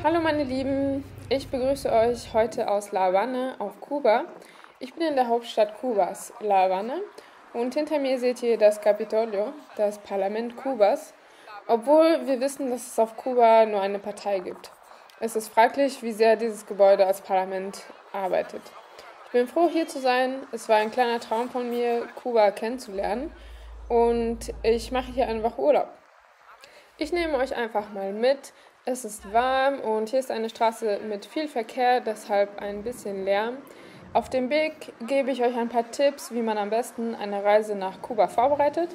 Hallo meine Lieben, ich begrüße euch heute aus La Habana auf Kuba. Ich bin in der Hauptstadt Kubas, La Habana, und hinter mir seht ihr das Capitolio, das Parlament Kubas, obwohl wir wissen, dass es auf Kuba nur eine Partei gibt. Es ist fraglich, wie sehr dieses Gebäude als Parlament arbeitet. Ich bin froh, hier zu sein. Es war ein kleiner Traum von mir, Kuba kennenzulernen, und ich mache hier eine Woche Urlaub. Ich nehme euch einfach mal mit. Es ist warm und hier ist eine Straße mit viel Verkehr, deshalb ein bisschen Lärm. Auf dem Weg gebe ich euch ein paar Tipps, wie man am besten eine Reise nach Kuba vorbereitet.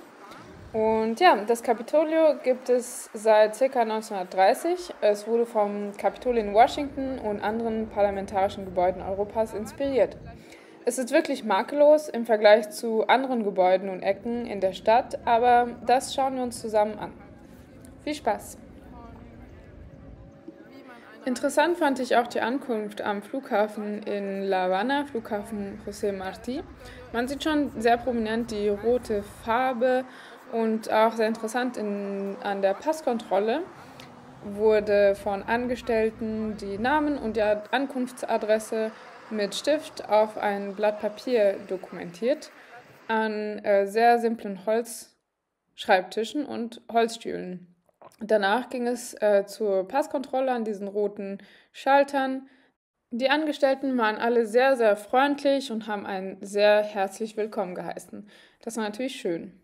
Und ja, das Capitolio gibt es seit ca. 1930. Es wurde vom Kapitol in Washington und anderen parlamentarischen Gebäuden Europas inspiriert. Es ist wirklich makellos im Vergleich zu anderen Gebäuden und Ecken in der Stadt, aber das schauen wir uns zusammen an. Viel Spaß! Interessant fand ich auch die Ankunft am Flughafen in La Habana, Flughafen José Martí. Man sieht schon sehr prominent die rote Farbe und auch sehr interessant an der Passkontrolle wurde von Angestellten die Namen und die Ankunftsadresse mit Stift auf ein Blatt Papier dokumentiert an sehr simplen Holzschreibtischen und Holzstühlen. Danach ging es zur Passkontrolle an diesen roten Schaltern. Die Angestellten waren alle sehr, sehr freundlich und haben einen sehr herzlich willkommen geheißen. Das war natürlich schön.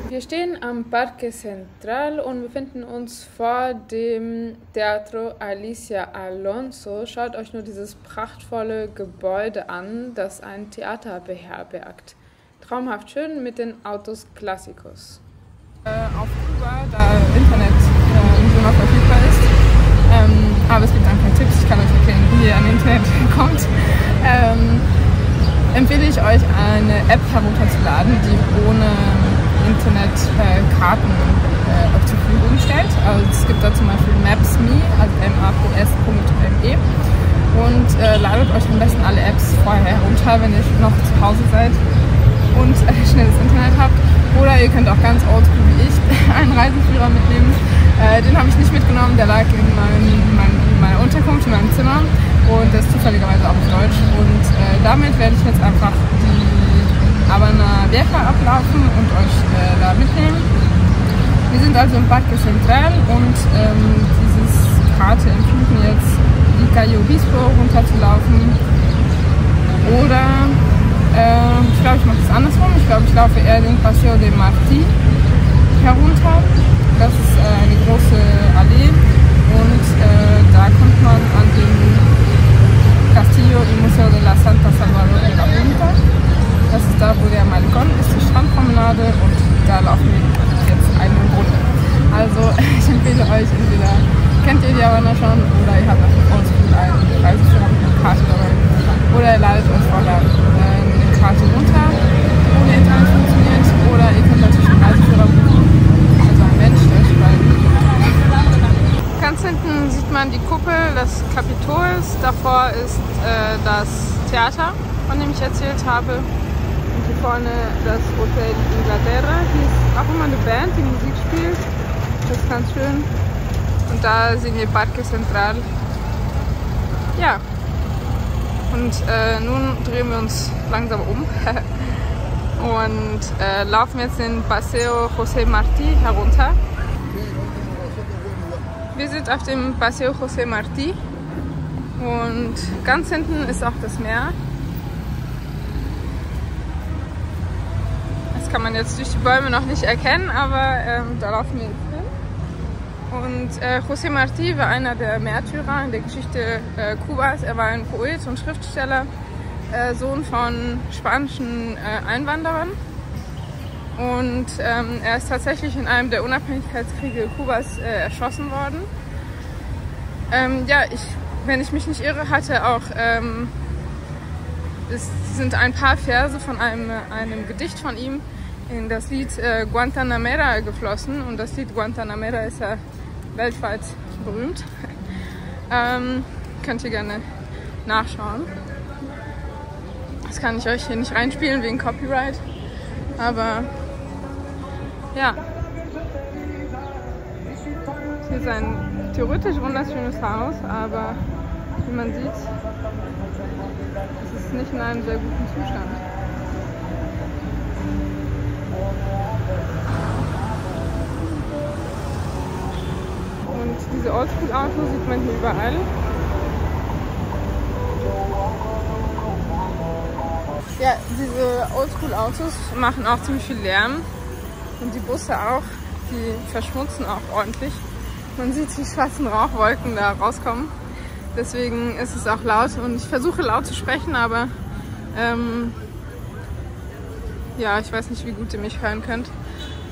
Wir stehen am Parque Central und befinden uns vor dem Teatro Alicia Alonso. Schaut euch nur dieses prachtvolle Gebäude an, das ein Theater beherbergt. Traumhaft schön mit den Autos Clásicos. Auf Kuba, da Internet nicht immer verfügbar ist, aber es gibt ein paar Tipps, ich kann euch erklären, wie ihr an Internet kommt, empfehle ich euch eine App herunterzuladen, die ohne Internetkarten euch zur Verfügung stellt. Also es gibt da zum Beispiel Maps.me, also maps.me, und ladet euch am besten alle Apps vorher herunter, wenn ihr noch zu Hause seid und schnelles Internet habt. Oder ihr könnt auch ganz oldschool wie ich einen Reiseführer mitnehmen. Den habe ich nicht mitgenommen, der lag in meiner Unterkunft, in meinem Zimmer, und der ist zufälligerweise auch auf Deutsch. Und damit werde ich jetzt einfach die Habana Vieja ablaufen und euch da mitnehmen. Wir sind also im Parque Central und diese Karte empfiehlt mir jetzt, die Calle Obispo runterzulaufen. Oder ich glaube, ich mache es andersrum. Ich glaube, ich laufe eher den Paseo de Martí herunter. Das ist eine große Allee und da kommt man an den Castillo y Museo de la Santa Salvador de la Punta. Das ist da, wo der Malecón ist, die Strandpromenade, und da laufen wir jetzt eine Runde. Also ich empfehle euch, entweder kennt ihr die Habana schon oder ihr habt einfach einen Reiseführer mit einer Karte dabei. Oder ihr ladet euch vorher eine Karte runter, ohne Internet funktioniert, oder ihr könnt natürlich einen Reiseführer buchen, also ein Mensch, der schreibt. Ganz hinten sieht man die Kuppel des Kapitols, davor ist das Theater, von dem ich erzählt habe. Und hier vorne das Hotel Inglaterra. Hier ist auch immer eine Band, die Musik spielt. Das ist ganz schön. Und da sehen wir Parque Central. Ja. Und nun drehen wir uns langsam um und laufen jetzt den Paseo José Martí herunter. Wir sind auf dem Paseo José Martí und ganz hinten ist auch das Meer. Kann man jetzt durch die Bäume noch nicht erkennen, aber da laufen wir jetzt hin. Und José Martí war einer der Märtyrer in der Geschichte Kubas. Er war ein Poet und Schriftsteller, Sohn von spanischen Einwanderern. Und er ist tatsächlich in einem der Unabhängigkeitskriege Kubas erschossen worden. Ja, wenn ich mich nicht irre, hatte auch es sind ein paar Verse von einem Gedicht von ihm in das Lied Guantanamera geflossen. Und das Lied Guantanamera ist ja weltweit berühmt. Könnt ihr gerne nachschauen. Das kann ich euch hier nicht reinspielen wegen Copyright, aber ja. Hier ist ein theoretisch wunderschönes Haus, aber wie man sieht, ist es nicht in einem sehr guten Zustand. Und diese Oldschool-Autos sieht man hier überall. Ja, diese Oldschool-Autos machen auch ziemlich viel Lärm und die Busse auch, die verschmutzen auch ordentlich. Man sieht die schwarzen Rauchwolken da rauskommen, deswegen ist es auch laut und ich versuche laut zu sprechen, aber ja, ich weiß nicht, wie gut ihr mich hören könnt.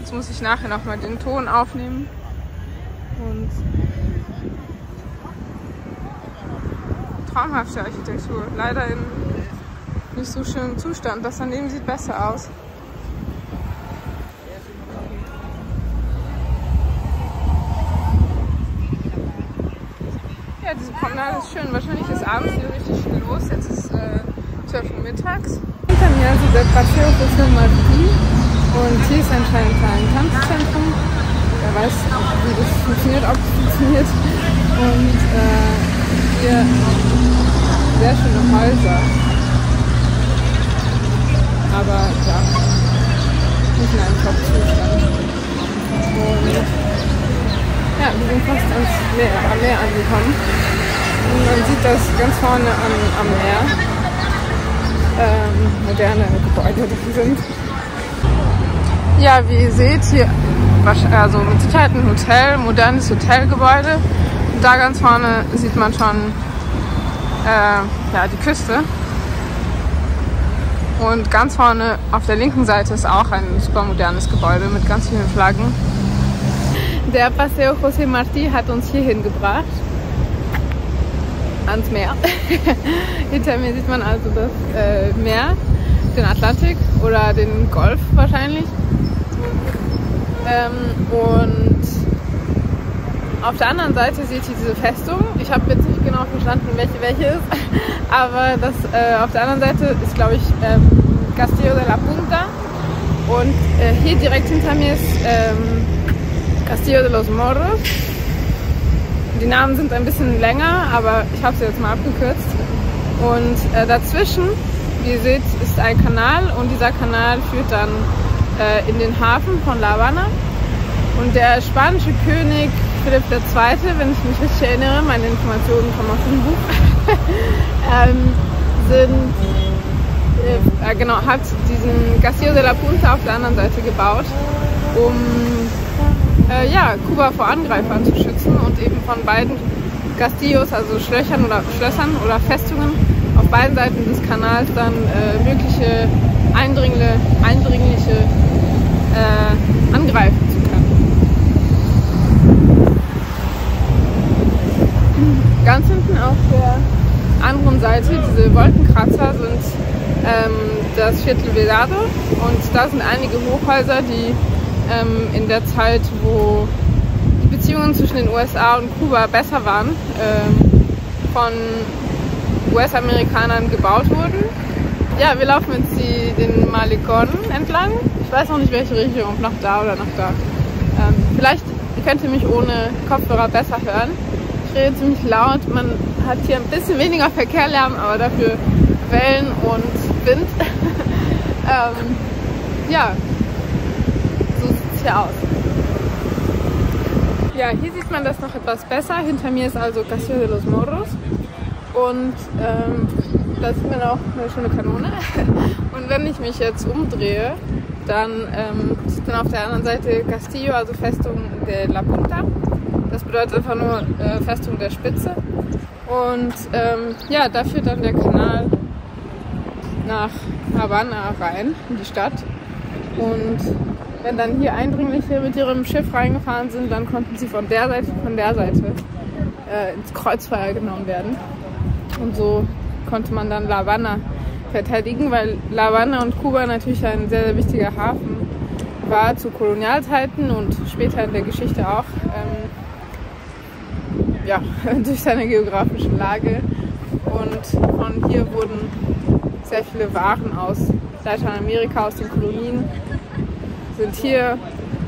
Jetzt muss ich nachher nochmal den Ton aufnehmen. Und traumhafte Architektur, leider in nicht so schönem Zustand. Das daneben sieht besser aus. Ja, diese Promenade ist schön. Wahrscheinlich ist abends hier richtig viel los. Jetzt ist 12 Uhr mittags. Hinter mir also der Paseo José Martí und hier ist anscheinend ein Tanzzentrum. Wer weiß, wie das funktioniert, ob es funktioniert. Und hier sehr schöne Häuser. Aber ja, nicht in einem Top-Zustand. Und ja, wir sind fast am Meer angekommen. Und man sieht das ganz vorne am Meer. Moderne Gebäude die sind. Ja, wie ihr seht, hier also mit Sicherheit ein Hotel, modernes Hotelgebäude. Und da ganz vorne sieht man schon ja, die Küste. Und ganz vorne auf der linken Seite ist auch ein super modernes Gebäude mit ganz vielen Flaggen. Der Paseo José Martí hat uns hierhin gebracht, ans Meer. Hinter mir sieht man also das Meer, den Atlantik oder den Golf wahrscheinlich. Und auf der anderen Seite seht ihr diese Festung. Ich habe jetzt nicht genau verstanden, welche ist, aber das auf der anderen Seite ist, glaube ich, Castillo de la Punta. Und hier direkt hinter mir ist Castillo de los Morros. Die Namen sind ein bisschen länger, aber ich habe sie jetzt mal abgekürzt. Und dazwischen, wie ihr seht, ist ein Kanal und dieser Kanal führt dann in den Hafen von La Habana. Und der spanische König Philipp II., wenn ich mich richtig erinnere, meine Informationen kommen aus dem Buch, hat diesen Castillo de la Punta auf der anderen Seite gebaut, um ja, Kuba vor Angreifern zu schützen und eben von beiden Castillos, also Schlössern oder Festungen auf beiden Seiten des Kanals dann mögliche Eindringliche angreifen zu können. Ganz hinten auf der anderen Seite, diese Wolkenkratzer, sind das Viertel Vedado und da sind einige Hochhäuser, die in der Zeit, wo die Beziehungen zwischen den USA und Kuba besser waren, von US-Amerikanern gebaut wurden. Ja, wir laufen jetzt den Malecón entlang. Ich weiß noch nicht, welche Richtung, ob nach da oder nach da. Vielleicht könnt ihr mich ohne Kopfhörer besser hören. Ich rede ziemlich laut. Man hat hier ein bisschen weniger Verkehrslärm, aber dafür Wellen und Wind. Ja, so sieht es hier aus. Ja, hier sieht man das noch etwas besser. Hinter mir ist also Castillo de los Morros. Und da sieht man auch eine schöne Kanone. Und wenn ich mich jetzt umdrehe, dann sieht man auf der anderen Seite Castillo, also Festung de la Punta. Das bedeutet einfach nur Festung der Spitze. Und ja, da führt dann der Kanal nach Havanna rein, in die Stadt. Und wenn dann hier Eindringliche mit ihrem Schiff reingefahren sind, dann konnten sie von der Seite ins Kreuzfeuer genommen werden. Und so konnte man dann La Habana verteidigen, weil La Habana und Kuba natürlich ein sehr, sehr wichtiger Hafen war zu Kolonialzeiten und später in der Geschichte auch. ja, durch seine geografische Lage. Und von hier wurden sehr viele Waren aus Lateinamerika, aus den Kolonien, sind hier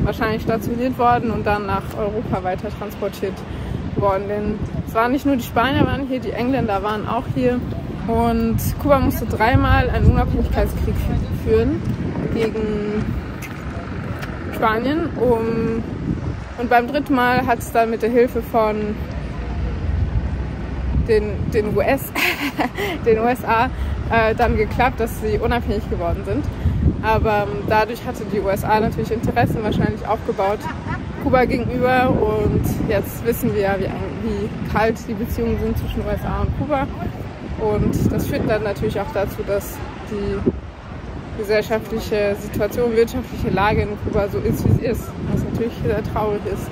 wahrscheinlich stationiert worden und dann nach Europa weiter transportiert worden. Denn es waren nicht nur die Spanier waren hier, die Engländer waren auch hier. Und Kuba musste 3-mal einen Unabhängigkeitskrieg führen gegen Spanien. Und beim 3. Mal hat es dann mit der Hilfe von den USA dann geklappt, dass sie unabhängig geworden sind. Aber dadurch hatte die USA natürlich Interessen wahrscheinlich aufgebaut Kuba gegenüber. Und jetzt wissen wir ja, wie kalt die Beziehungen sind zwischen USA und Kuba. Und das führt dann natürlich auch dazu, dass die gesellschaftliche Situation, wirtschaftliche Lage in Kuba so ist, wie sie ist. Was natürlich sehr traurig ist.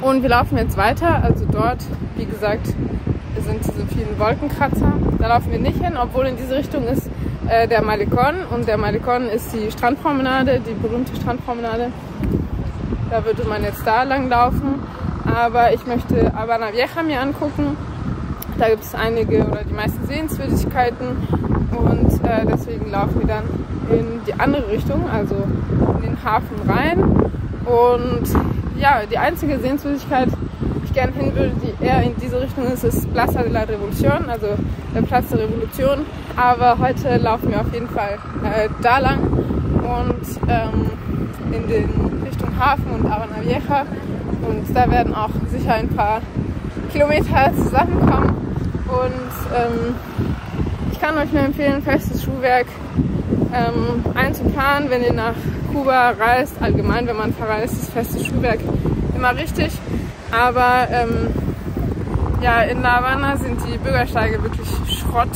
Und wir laufen jetzt weiter. Also dort, wie gesagt, sind diese vielen Wolkenkratzer. Da laufen wir nicht hin, obwohl in diese Richtung ist der Malecón. Und der Malecón ist die Strandpromenade, die berühmte Strandpromenade. Da würde man jetzt da lang laufen. Aber ich möchte Habana Vieja mir angucken. Da gibt es einige oder die meisten Sehenswürdigkeiten. Und deswegen laufen wir dann in die andere Richtung, also in den Hafen rein. Und ja, die einzige Sehenswürdigkeit, die ich gerne hin würde, die eher in diese Richtung ist Plaza de la Revolución, also der Platz der Revolution. Aber heute laufen wir auf jeden Fall da lang und in den Richtung Hafen und Habana Vieja. Und da werden auch sicher ein paar Kilometer zusammenkommen. Und ich kann euch nur empfehlen, festes Schuhwerk einzuplanen, wenn ihr nach Kuba reist. Allgemein, wenn man verreist, ist festes Schuhwerk immer richtig. Aber ja, in La Habana sind die Bürgersteige wirklich Schrott,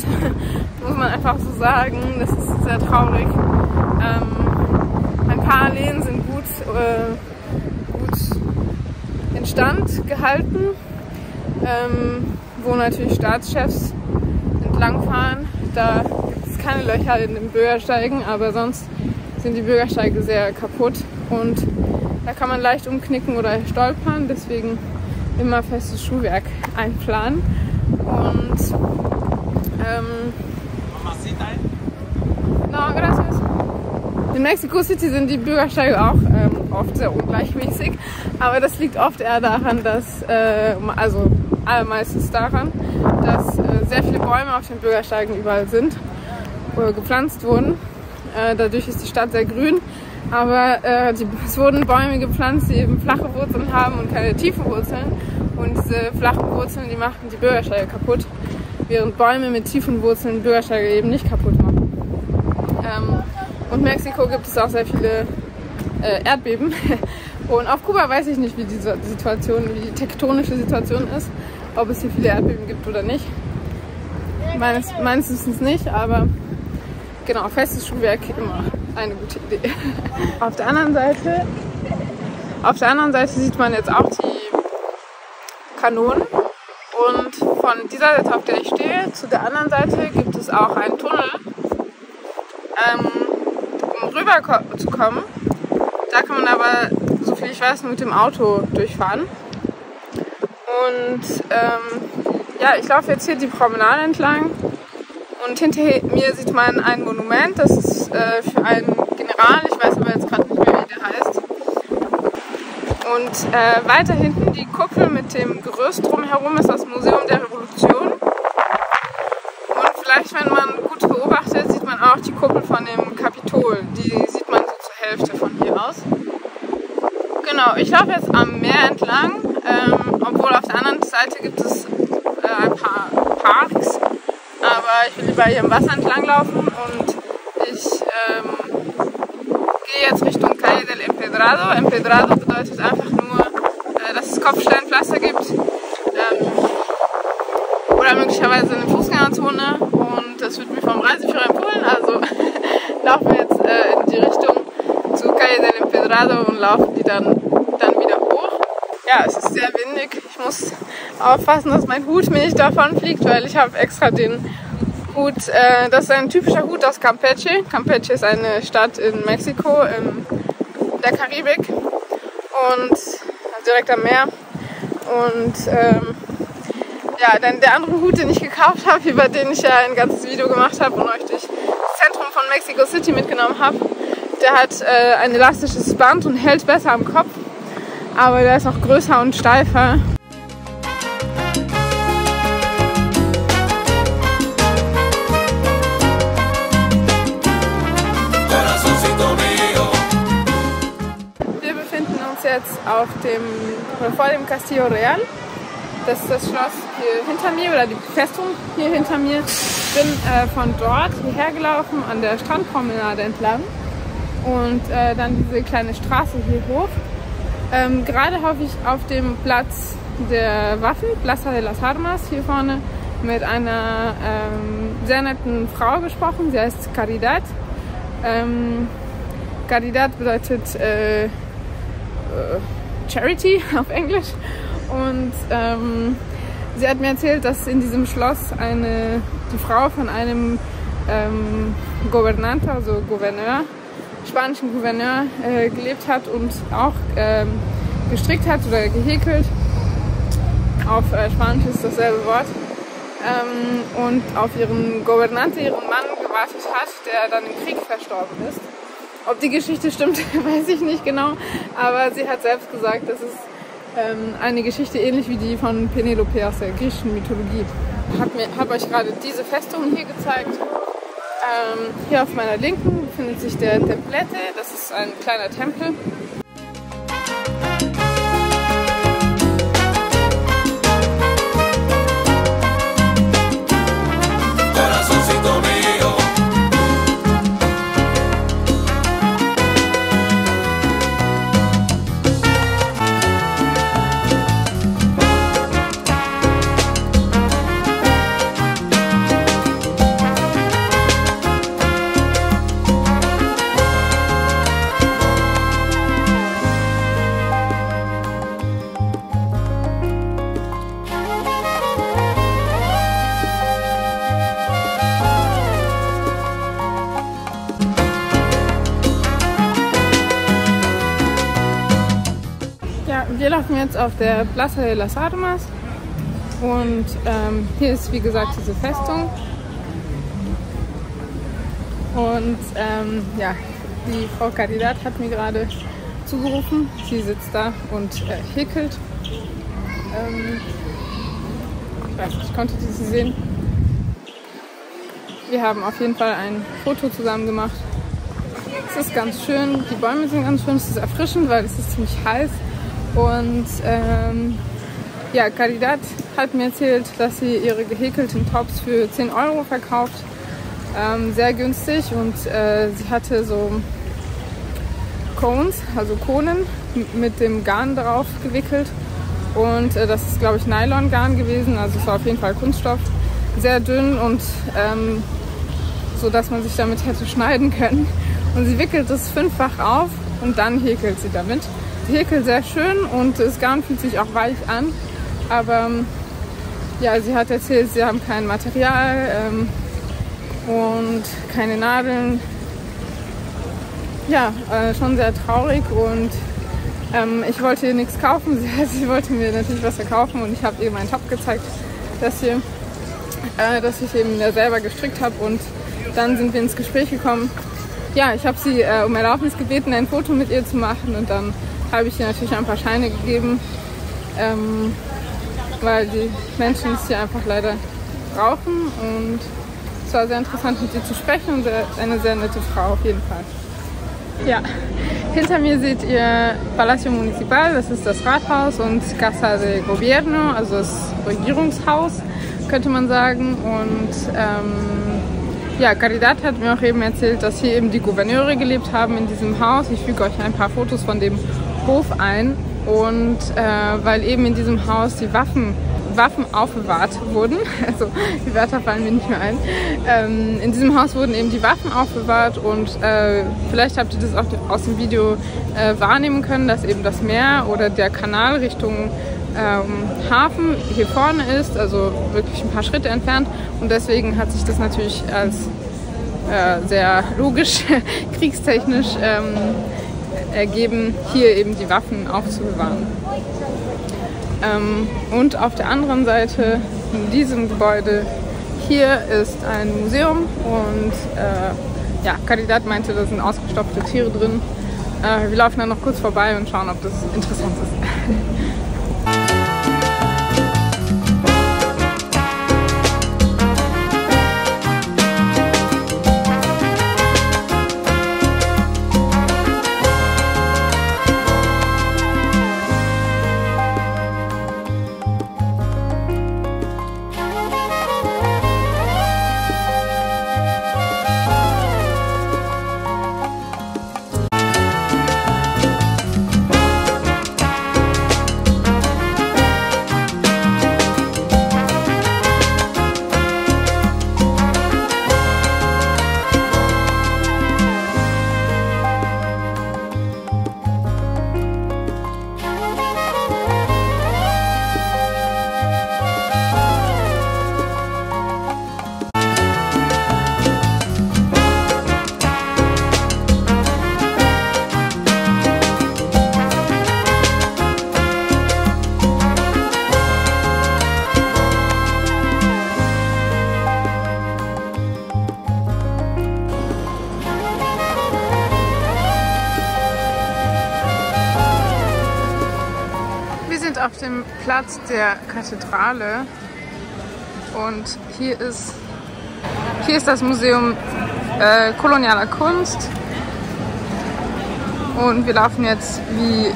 muss man einfach so sagen. Das ist sehr traurig. Ein paar Alleen sind gut instand gehalten, wo natürlich Staatschefs entlangfahren. Da gibt es keine Löcher in den Bürgersteigen, aber sonst sind die Bürgersteige sehr kaputt und da kann man leicht umknicken oder stolpern. Deswegen immer festes Schuhwerk einplanen. Und no, gracias. In Mexico City sind die Bürgersteige auch oft sehr ungleichmäßig, aber das liegt oft eher daran, dass, also allermeistens daran, dass sehr viele Bäume auf den Bürgersteigen überall sind, gepflanzt wurden. Dadurch ist die Stadt sehr grün, aber es wurden Bäume gepflanzt, die eben flache Wurzeln haben und keine tiefen Wurzeln. Und diese flachen Wurzeln, die machen die Bürgersteige kaputt, während Bäume mit tiefen Wurzeln Bürgersteige eben nicht kaputt machen. Und in Mexiko gibt es auch sehr viele Erdbeben. Und auf Kuba weiß ich nicht, wie die Situation, wie die tektonische Situation ist, ob es hier viele Erdbeben gibt oder nicht. Meines Wissens nicht, aber genau, festes Schuhwerk immer eine gute Idee. Auf der anderen Seite sieht man jetzt auch die Kanonen. Und von dieser Seite, auf der ich stehe, zu der anderen Seite gibt es auch einen Tunnel, um rüber zu kommen. Da kann man aber, soviel ich weiß, nur mit dem Auto durchfahren. Und ja, ich laufe jetzt hier die Promenade entlang und hinter mir sieht man ein Monument, das ist für einen General, ich weiß aber jetzt gerade nicht mehr, wie der heißt. Und weiter hinten die Kuppel mit dem Gerüst drumherum ist das Museum der Revolution. Und vielleicht, wenn man gut beobachtet, sieht man auch die Kuppel von dem Kapitol. Die sieht man so zur Hälfte von hier aus. Genau, ich laufe jetzt am Meer entlang, obwohl auf der anderen Seite gibt es ein paar Parks. Aber ich will lieber hier am Wasser entlang laufen und ich gehe jetzt Richtung Calle del Empedrado. Empedrado bedeutet einfach nur, dass es Kopfsteinpflaster gibt oder möglicherweise eine Fußgängerzone, und das wird mir vom Reiseführer empfohlen. Also laufen wir jetzt in die Richtung zu Calle del Empedrado und laufen die dann wieder hoch. Ja, es ist sehr windig. Ich muss aufpassen, dass mein Hut mir nicht davon fliegt, weil ich habe extra den Hut, das ist ein typischer Hut aus Campeche. Campeche ist eine Stadt in Mexiko, in der Karibik und direkt am Meer. Und ja, dann der andere Hut, den ich gekauft habe, über den ich ja ein ganzes Video gemacht habe und euch durch das Zentrum von Mexico City mitgenommen habe, der hat ein elastisches Band und hält besser am Kopf, aber der ist auch größer und steifer. Wir befinden uns jetzt vor dem Castillo Real. Das ist das Schloss hier hinter mir, oder die Festung hier hinter mir. Ich bin von dort hierher gelaufen, an der Strandpromenade entlang. Und dann diese kleine Straße hier hoch. Gerade habe ich auf dem Platz der Waffen, Plaza de las Armas, hier vorne, mit einer sehr netten Frau gesprochen. Sie heißt Caridad. Caridad bedeutet Charity auf Englisch. Und sie hat mir erzählt, dass in diesem Schloss die Frau von einem Gouvernante, also Gouverneur, spanischen Gouverneur, gelebt hat und auch gestrickt hat oder gehäkelt. Auf Spanisch ist dasselbe Wort. Und auf ihren Gouvernante, ihren Mann, gewartet hat, der dann im Krieg verstorben ist. Ob die Geschichte stimmt, weiß ich nicht genau, aber sie hat selbst gesagt, dass es eine Geschichte ähnlich wie die von Penelope aus der griechischen Mythologie. Ich habe euch gerade diese Festung hier gezeigt. Hier auf meiner Linken befindet sich der Templete, das ist ein kleiner Tempel. Wir laufen jetzt auf der Plaza de las Armas und hier ist wie gesagt diese Festung und ja, die Frau Caridad hat mir gerade zugerufen, sie sitzt da und häkelt. Ich weiß nicht, konntet ihr sie sehen? Wir haben auf jeden Fall ein Foto zusammen gemacht. Es ist ganz schön, die Bäume sind ganz schön, es ist erfrischend, weil es ist ziemlich heiß. Und ja, Caridad hat mir erzählt, dass sie ihre gehäkelten Tops für 10 € verkauft. Sehr günstig, und sie hatte so Cones, also Kohlen mit dem Garn drauf gewickelt. Und das ist, glaube ich, Nylon-Garn gewesen, also es war auf jeden Fall Kunststoff. Sehr dünn und so, dass man sich damit hätte schneiden können. Und sie wickelt es 5-fach auf und dann häkelt sie damit. Sie häkelt sehr schön und das Garn fühlt sich auch weich an, aber ja, sie hat erzählt, sie haben kein Material und keine Nadeln. Ja, schon sehr traurig, und ich wollte ihr nichts kaufen. Sie wollte mir natürlich was verkaufen, und ich habe ihr meinen Top gezeigt, das ich eben selber gestrickt habe, und dann sind wir ins Gespräch gekommen. Ja, ich habe sie um Erlaubnis gebeten, ein Foto mit ihr zu machen, und dann habe ich ihr natürlich ein paar Scheine gegeben, weil die Menschen es hier einfach leider brauchen, und es war sehr interessant, mit ihr zu sprechen, und eine sehr nette Frau auf jeden Fall. Ja, hinter mir seht ihr Palacio Municipal, das ist das Rathaus, und Casa de Gobierno, also das Regierungshaus, könnte man sagen. Und ja, Caridad hat mir auch eben erzählt, dass hier eben die Gouverneure gelebt haben in diesem Haus. Ich füge euch ein paar Fotos von dem Hof ein, und weil eben in diesem Haus die Waffen aufbewahrt wurden, also die Wörter fallen mir nicht mehr ein, in diesem Haus wurden eben die Waffen aufbewahrt, und vielleicht habt ihr das auch aus dem Video wahrnehmen können, dass eben das Meer oder der Kanal Richtung Hafen hier vorne ist, also wirklich ein paar Schritte entfernt, und deswegen hat sich das natürlich als sehr logisch, kriegstechnisch ergeben, hier eben die Waffen aufzubewahren. Und auf der anderen Seite in diesem Gebäude hier ist ein Museum und ja, Caridad meinte, da sind ausgestopfte Tiere drin. Wir laufen dann noch kurz vorbei und schauen, ob das interessant ist. Auf dem Platz der Kathedrale und hier ist das Museum kolonialer Kunst und wir laufen jetzt, wie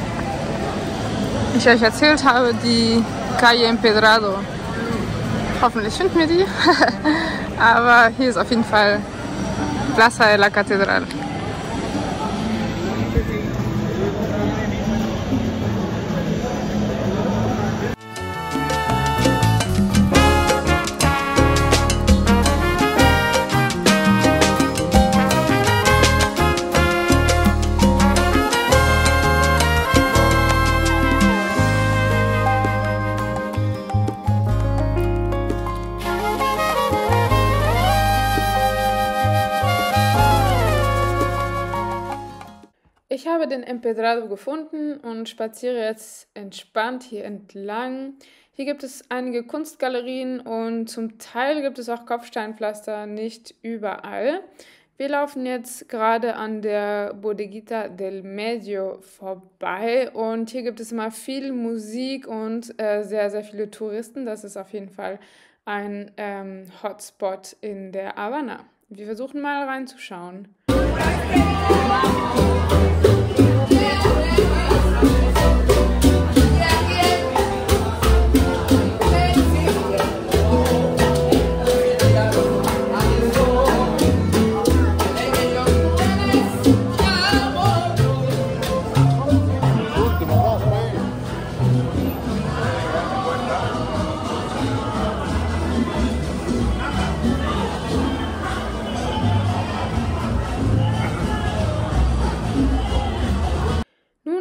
ich euch erzählt habe, die Calle Empedrado. Hoffentlich finden wir die, aber hier ist auf jeden Fall Plaza de la Catedral. Ich habe den Empedrado gefunden und spaziere jetzt entspannt hier entlang. Hier gibt es einige Kunstgalerien und zum Teil gibt es auch Kopfsteinpflaster, nicht überall. Wir laufen jetzt gerade an der Bodeguita del Medio vorbei und hier gibt es immer viel Musik und sehr, sehr viele Touristen. Das ist auf jeden Fall ein Hotspot in der Havanna. Wir versuchen mal reinzuschauen.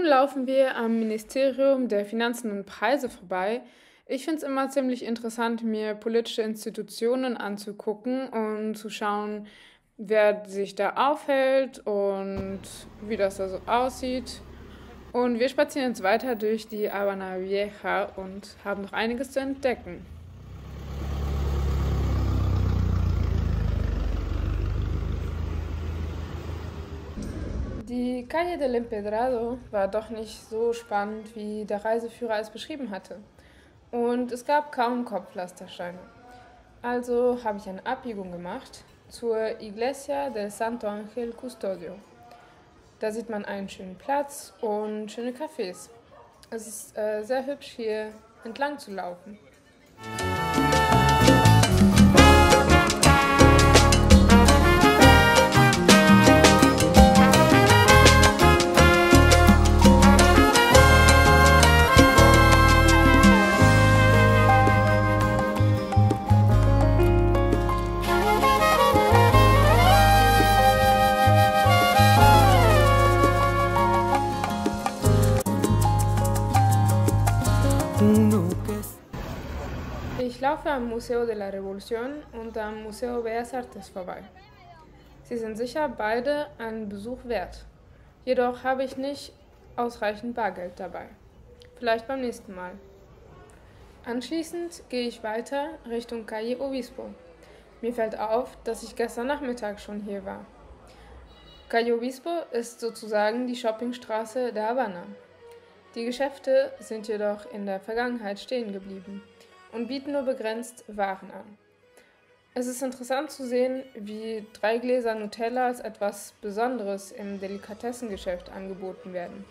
Laufen wir am Ministerium der Finanzen und Preise vorbei. Ich finde es immer ziemlich interessant, mir politische Institutionen anzugucken und zu schauen, wer sich da aufhält und wie das da so aussieht. Und wir spazieren jetzt weiter durch die Habana Vieja und haben noch einiges zu entdecken. Die Calle del Empedrado war doch nicht so spannend, wie der Reiseführer es beschrieben hatte. Und es gab kaum Kopfpflastersteine. Also habe ich eine Abbiegung gemacht zur Iglesia del Santo Ángel Custodio. Da sieht man einen schönen Platz und schöne Cafés. Es ist sehr hübsch, hier entlang zu laufen. Ich laufe am Museo de la Revolución und am Museo Bellas Artes vorbei. Sie sind sicher beide einen Besuch wert. Jedoch habe ich nicht ausreichend Bargeld dabei. Vielleicht beim nächsten Mal. Anschließend gehe ich weiter Richtung Calle Obispo. Mir fällt auf, dass ich gestern Nachmittag schon hier war. Calle Obispo ist sozusagen die Shoppingstraße der Havanna. Die Geschäfte sind jedoch in der Vergangenheit stehen geblieben und bieten nur begrenzt Waren an. Es ist interessant zu sehen, wie 3 Gläser Nutella als etwas Besonderes im Delikatessengeschäft angeboten werden.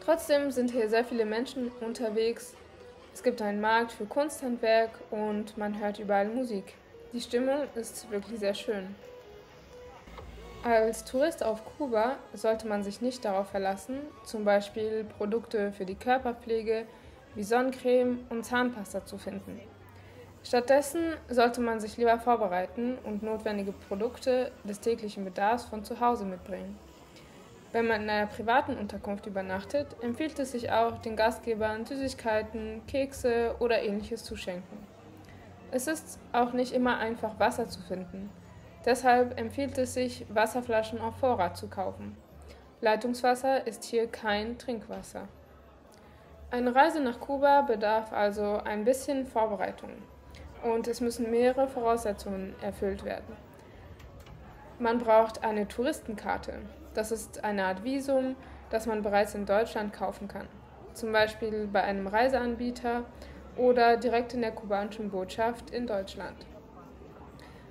Trotzdem sind hier sehr viele Menschen unterwegs. Es gibt einen Markt für Kunsthandwerk und man hört überall Musik. Die Stimmung ist wirklich sehr schön. Als Tourist auf Kuba sollte man sich nicht darauf verlassen, zum Beispiel Produkte für die Körperpflege wie Sonnencreme und Zahnpasta zu finden. Stattdessen sollte man sich lieber vorbereiten und notwendige Produkte des täglichen Bedarfs von zu Hause mitbringen. Wenn man in einer privaten Unterkunft übernachtet, empfiehlt es sich auch, den Gastgebern Süßigkeiten, Kekse oder Ähnliches zu schenken. Es ist auch nicht immer einfach, Wasser zu finden. Deshalb empfiehlt es sich, Wasserflaschen auf Vorrat zu kaufen. Leitungswasser ist hier kein Trinkwasser. Eine Reise nach Kuba bedarf also ein bisschen Vorbereitung und es müssen mehrere Voraussetzungen erfüllt werden. Man braucht eine Touristenkarte. Das ist eine Art Visum, das man bereits in Deutschland kaufen kann, zum Beispiel bei einem Reiseanbieter oder direkt in der kubanischen Botschaft in Deutschland.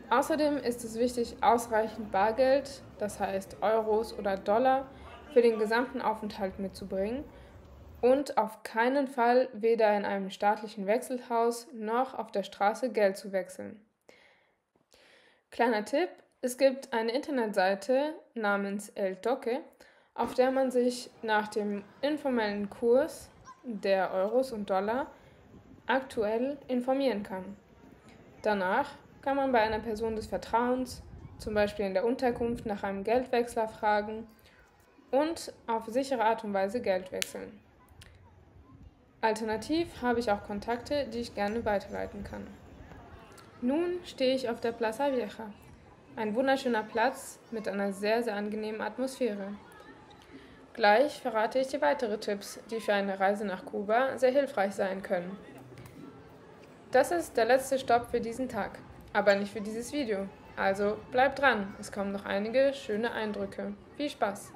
Außerdem ist es wichtig, ausreichend Bargeld, das heißt Euros oder Dollar, für den gesamten Aufenthalt mitzubringen und auf keinen Fall weder in einem staatlichen Wechselhaus noch auf der Straße Geld zu wechseln. Kleiner Tipp: Es gibt eine Internetseite namens El Toque, auf der man sich nach dem informellen Kurs der Euros und Dollar aktuell informieren kann. Danach kann man bei einer Person des Vertrauens, zum Beispiel in der Unterkunft, nach einem Geldwechsler fragen und auf sichere Art und Weise Geld wechseln. Alternativ habe ich auch Kontakte, die ich gerne weiterleiten kann. Nun stehe ich auf der Plaza Vieja. Ein wunderschöner Platz mit einer sehr, sehr angenehmen Atmosphäre. Gleich verrate ich dir weitere Tipps, die für eine Reise nach Kuba sehr hilfreich sein können. Das ist der letzte Stopp für diesen Tag, aber nicht für dieses Video. Also bleib dran, es kommen noch einige schöne Eindrücke. Viel Spaß!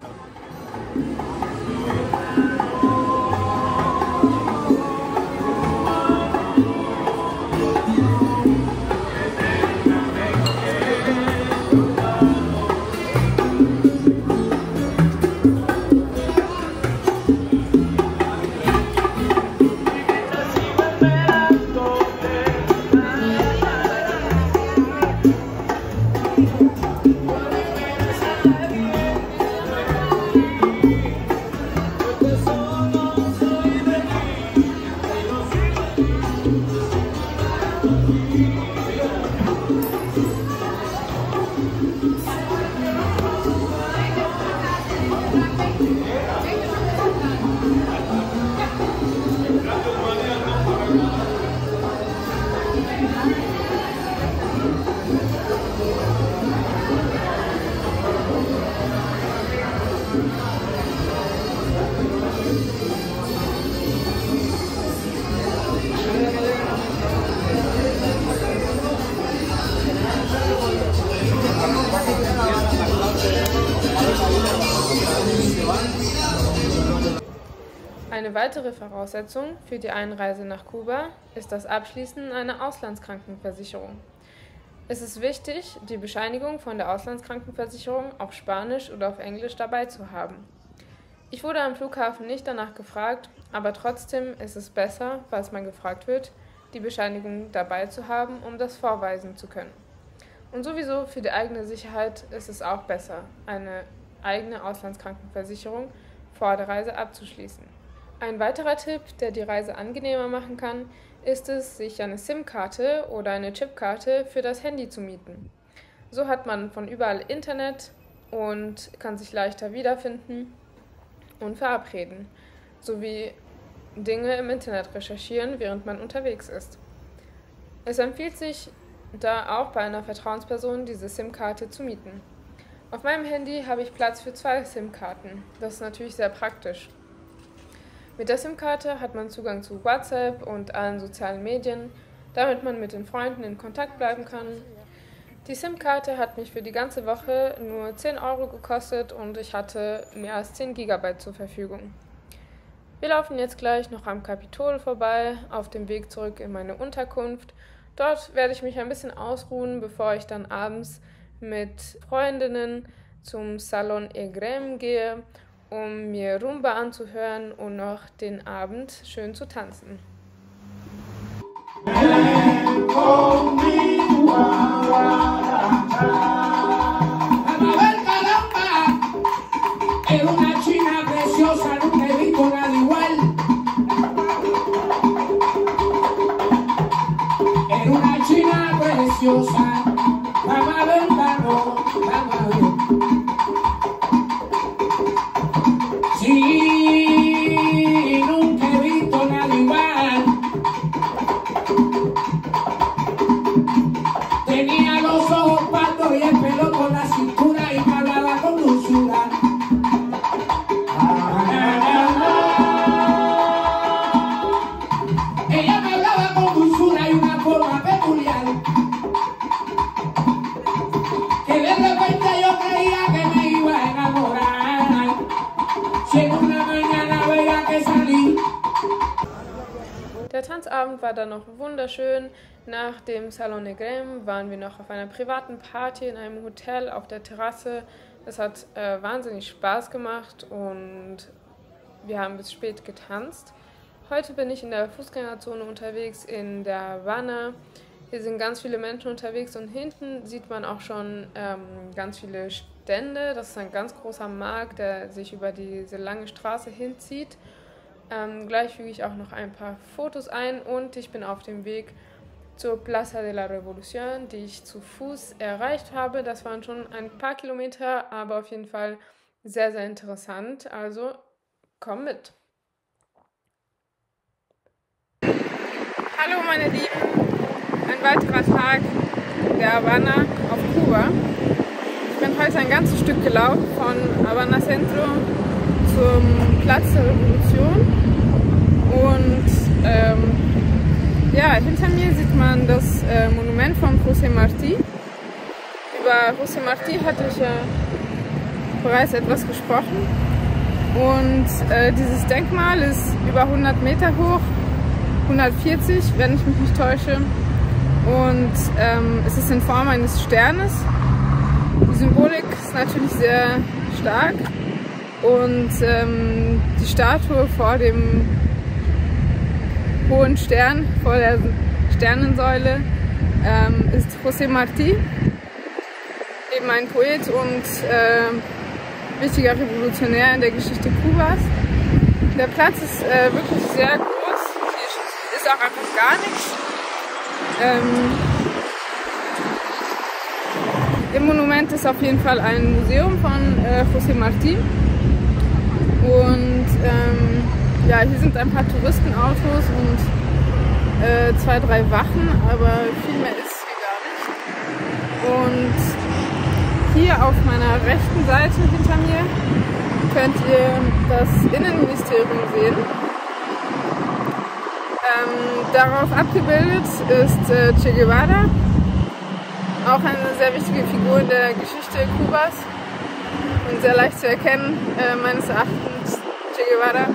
Eine weitere Voraussetzung für die Einreise nach Kuba ist das Abschließen einer Auslandskrankenversicherung. Es ist wichtig, die Bescheinigung von der Auslandskrankenversicherung auf Spanisch oder auf Englisch dabei zu haben. Ich wurde am Flughafen nicht danach gefragt, aber trotzdem ist es besser, falls man gefragt wird, die Bescheinigung dabei zu haben, um das vorweisen zu können. Und sowieso für die eigene Sicherheit ist es auch besser, eine eigene Auslandskrankenversicherung vor der Reise abzuschließen. Ein weiterer Tipp, der die Reise angenehmer machen kann, ist es, sich eine SIM-Karte oder eine Chipkarte für das Handy zu mieten. So hat man von überall Internet und kann sich leichter wiederfinden und verabreden, sowie Dinge im Internet recherchieren, während man unterwegs ist. Es empfiehlt sich, da auch bei einer Vertrauensperson diese SIM-Karte zu mieten. Auf meinem Handy habe ich Platz für 2 SIM-Karten. Das ist natürlich sehr praktisch. Mit der SIM-Karte hat man Zugang zu WhatsApp und allen sozialen Medien, damit man mit den Freunden in Kontakt bleiben kann. Die SIM-Karte hat mich für die ganze Woche nur 10 Euro gekostet und ich hatte mehr als 10 GB zur Verfügung. Wir laufen jetzt gleich noch am Kapitol vorbei, auf dem Weg zurück in meine Unterkunft. Dort werde ich mich ein bisschen ausruhen, bevor ich dann abends mit Freundinnen zum Salon Egrem gehe, um mir Rumba anzuhören und noch den Abend schön zu tanzen. Der Tanzabend war dann noch wunderschön. Nach dem Salon Egrem waren wir noch auf einer privaten Party in einem Hotel auf der Terrasse. Das hat wahnsinnig Spaß gemacht und wir haben bis spät getanzt. Heute bin ich in der Fußgängerzone unterwegs in der Havana. Hier sind ganz viele Menschen unterwegs und hinten sieht man auch schon ganz viele Stände. Das ist ein ganz großer Markt, der sich über diese lange Straße hinzieht. Gleich füge ich auch noch ein paar Fotos ein und ich bin auf dem Weg zur Plaza de la Revolución, die ich zu Fuß erreicht habe. Das waren schon ein paar Kilometer, aber auf jeden Fall sehr, sehr interessant. Also komm mit! Hallo meine Lieben, ein weiterer Tag der Havana auf Kuba. Ich bin heute ein ganzes Stück gelaufen von Havana Centro zum Platz der Revolution und ja, hinter mir sieht man das Monument von José Martí. Über José Martí hatte ich ja bereits etwas gesprochen und dieses Denkmal ist über 100 Meter hoch, 140, wenn ich mich nicht täusche, und es ist in Form eines Sternes. Die Symbolik ist natürlich sehr stark. Und die Statue vor dem hohen Stern, vor der Sternensäule, ist José Martí, eben ein Poet und wichtiger Revolutionär in der Geschichte Kubas. Der Platz ist wirklich sehr groß, hier ist auch einfach gar nichts. Im Monument ist auf jeden Fall ein Museum von José Martí. Und ja, hier sind ein paar Touristenautos und 2, 3 Wachen, aber viel mehr ist hier gar nicht. Und hier auf meiner rechten Seite hinter mir könnt ihr das Innenministerium sehen. Darauf abgebildet ist Che Guevara, auch eine sehr wichtige Figur in der Geschichte Kubas. Und sehr leicht zu erkennen, meines Erachtens, Che Guevara.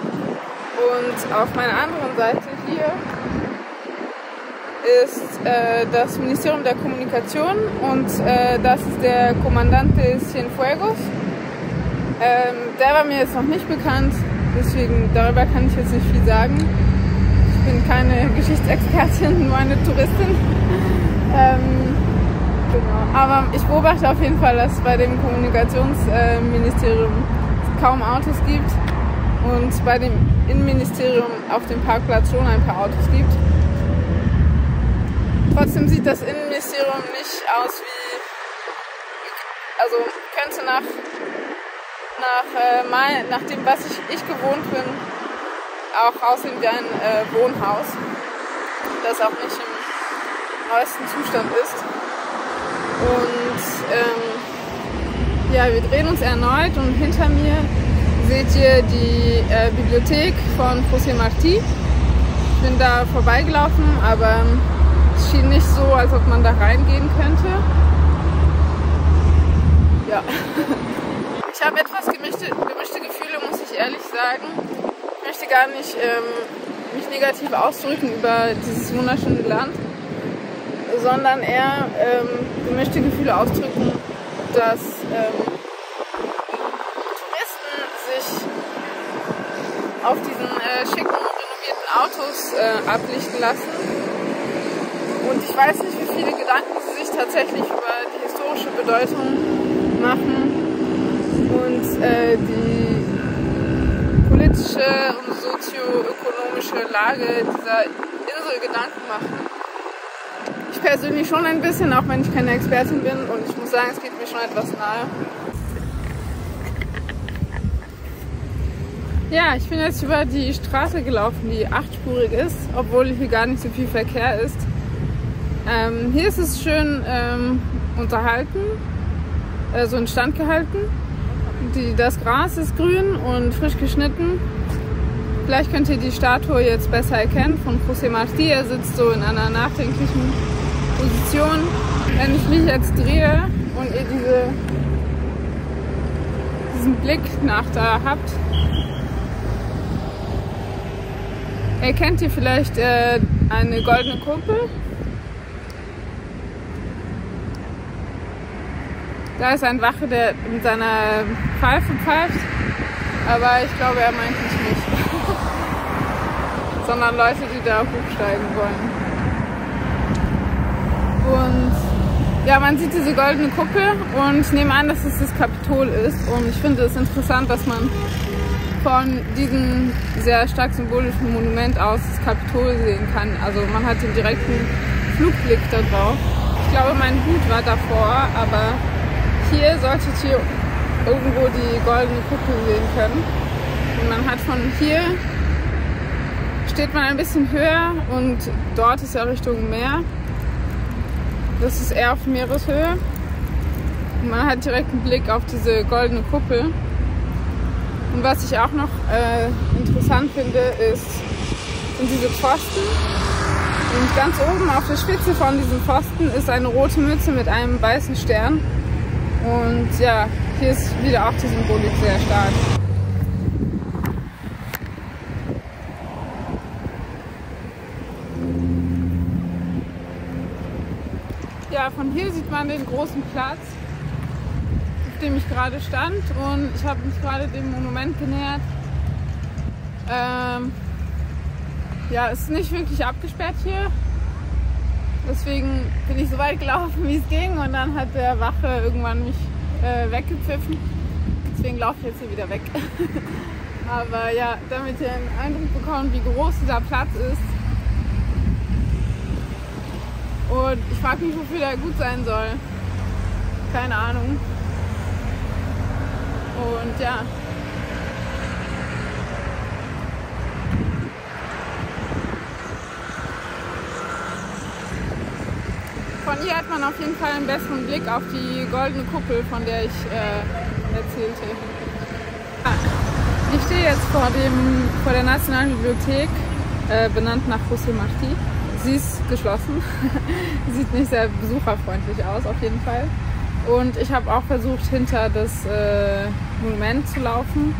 Und auf meiner anderen Seite hier ist das Ministerium der Kommunikation und das ist der Comandante Cienfuegos. Der war mir jetzt noch nicht bekannt, deswegen darüber kann ich jetzt nicht viel sagen. Ich bin keine Geschichtsexpertin, nur eine Touristin. Genau. Aber ich beobachte auf jeden Fall, dass es bei dem Kommunikationsministerium kaum Autos gibt und bei dem Innenministerium auf dem Parkplatz schon ein paar Autos gibt. Trotzdem sieht das Innenministerium nicht aus wie, also könnte nach dem, was ich gewohnt bin, auch aussehen wie ein Wohnhaus, das auch nicht im neuesten Zustand ist. Und ja, wir drehen uns erneut und hinter mir seht ihr die Bibliothek von José Martí. Ich bin da vorbeigelaufen, aber es schien nicht so, als ob man da reingehen könnte. Ja. Ich habe etwas gemischte Gefühle, muss ich ehrlich sagen. Ich möchte gar nicht mich negativ ausdrücken über dieses wunderschöne Land, sondern eher gemischte Gefühle ausdrücken, dass Touristen sich auf diesen schicken, renovierten Autos ablichten lassen. Und ich weiß nicht, wie viele Gedanken sie sich tatsächlich über die historische Bedeutung machen und die politische und sozioökonomische Lage dieser Insel Gedanken machen. Ich persönlich schon ein bisschen, auch wenn ich keine Expertin bin, und ich muss sagen, es geht mir schon etwas nahe. Ja, ich bin jetzt über die Straße gelaufen, die 8-spurig ist, obwohl hier gar nicht so viel Verkehr ist. Hier ist es schön unterhalten, so instand gehalten. Das Gras ist grün und frisch geschnitten. Vielleicht könnt ihr die Statue jetzt besser erkennen von José Martí. Er sitzt so in einer nachdenklichen Position. Wenn ich mich jetzt drehe und ihr diesen Blick nach da habt, erkennt ihr vielleicht eine goldene Kuppel. Da ist ein Wache, der mit seiner Pfeife pfeift, aber ich glaube, er meint mich nicht, sondern Leute, die da hochsteigen wollen. Und ja, man sieht diese goldene Kuppel und ich nehme an, dass es das Kapitol ist. Und ich finde es interessant, dass man von diesem sehr stark symbolischen Monument aus das Kapitol sehen kann. Also man hat den direkten Flugblick da drauf. Ich glaube, mein Hut war davor, aber hier solltet ihr irgendwo die goldene Kuppel sehen können. Und man hat von hier, steht man ein bisschen höher und dort ist ja Richtung Meer. Das ist eher auf Meereshöhe. Und man hat direkt einen Blick auf diese goldene Kuppel. Und was ich auch noch interessant finde, sind diese Pfosten. Und ganz oben auf der Spitze von diesem Pfosten ist eine rote Mütze mit einem weißen Stern. Und ja, hier ist wieder auch die Symbolik sehr stark. Ja, von hier sieht man den großen Platz, auf dem ich gerade stand, und ich habe mich gerade dem Monument genähert. Ja, es ist nicht wirklich abgesperrt hier. Deswegen bin ich so weit gelaufen, wie es ging, und dann hat der Wache irgendwann mich weggepfiffen. Deswegen laufe ich jetzt hier wieder weg. Aber ja, damit ihr einen Eindruck bekommt, wie groß dieser Platz ist. Und ich frage mich, wofür der gut sein soll. Keine Ahnung. Und ja. Von hier hat man auf jeden Fall einen besseren Blick auf die goldene Kuppel, von der ich erzählte. Ich stehe jetzt vor der Nationalen Bibliothek, benannt nach José Martí. Sie ist geschlossen, sieht nicht sehr besucherfreundlich aus auf jeden Fall. Und ich habe auch versucht, hinter das Monument zu laufen,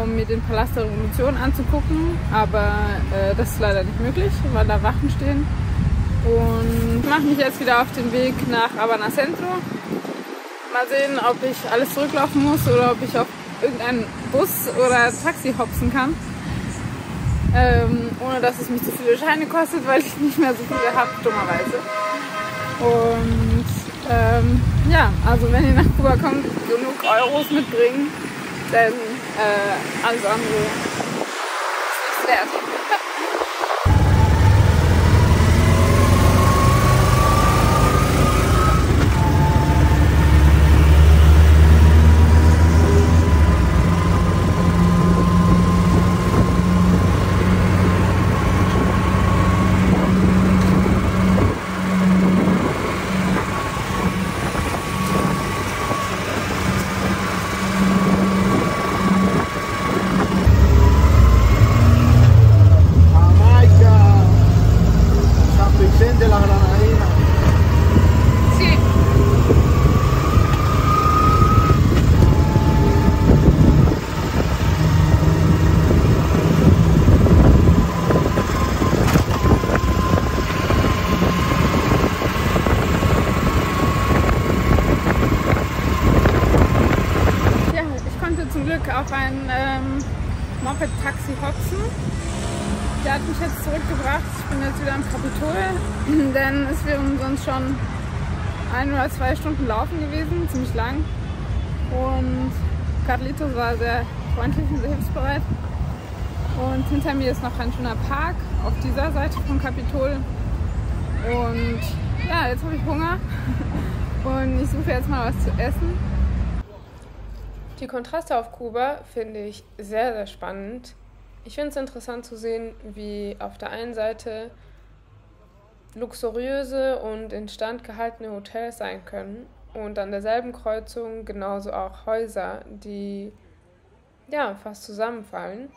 um mir den Palast der Revolution anzugucken, aber das ist leider nicht möglich, weil da Wachen stehen. Und ich mache mich jetzt wieder auf den Weg nach Habana Centro. Mal sehen, ob ich alles zurücklaufen muss oder ob ich auf irgendeinen Bus oder Taxi hopsen kann. Ohne dass es mich zu viele Scheine kostet, weil ich nicht mehr so viele habe, dummerweise. Und ja, also wenn ihr nach Kuba kommt, genug Euros mitbringen, denn alles andere ist nichts wert. brauche Taxi Hobson. Der hat mich jetzt zurückgebracht. Ich bin jetzt wieder am Kapitol, denn es wären sonst schon 1 oder 2 Stunden laufen gewesen, ziemlich lang. Und Carlitos war sehr freundlich und sehr hilfsbereit. Und hinter mir ist noch ein schöner Park auf dieser Seite vom Kapitol. Und ja, jetzt habe ich Hunger und ich suche jetzt mal was zu essen. Die Kontraste auf Kuba finde ich sehr, sehr spannend. Ich finde es interessant zu sehen, wie auf der einen Seite luxuriöse und instand gehaltene Hotels sein können und an derselben Kreuzung genauso auch Häuser, die ja fast zusammenfallen.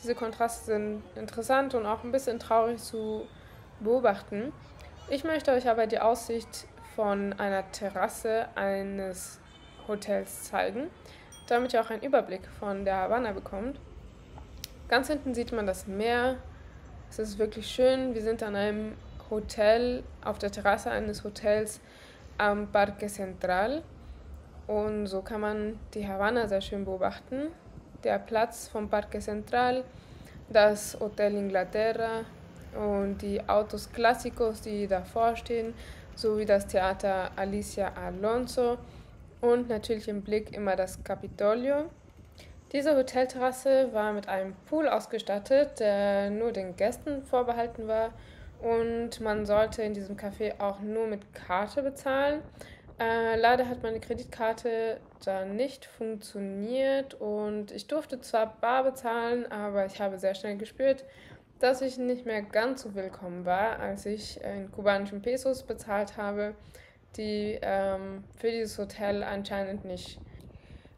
Diese Kontraste sind interessant und auch ein bisschen traurig zu beobachten. Ich möchte euch aber die Aussicht von einer Terrasse eines Hotels zeigen, damit ihr auch einen Überblick von der Havanna bekommt. Ganz hinten sieht man das Meer. Es ist wirklich schön. Wir sind an einem Hotel, auf der Terrasse eines Hotels am Parque Central. Und so kann man die Havanna sehr schön beobachten. Der Platz vom Parque Central, das Hotel Inglaterra und die Autos Clásicos, die davor stehen, sowie das Theater Alicia Alonso und natürlich im Blick immer das Capitolio. Diese Hotelterrasse war mit einem Pool ausgestattet, der nur den Gästen vorbehalten war und man sollte in diesem Café auch nur mit Karte bezahlen. Leider hat meine Kreditkarte da nicht funktioniert und ich durfte zwar bar bezahlen, aber ich habe sehr schnell gespürt, dass ich nicht mehr ganz so willkommen war, als ich in kubanischen Pesos bezahlt habe, die für dieses Hotel anscheinend nicht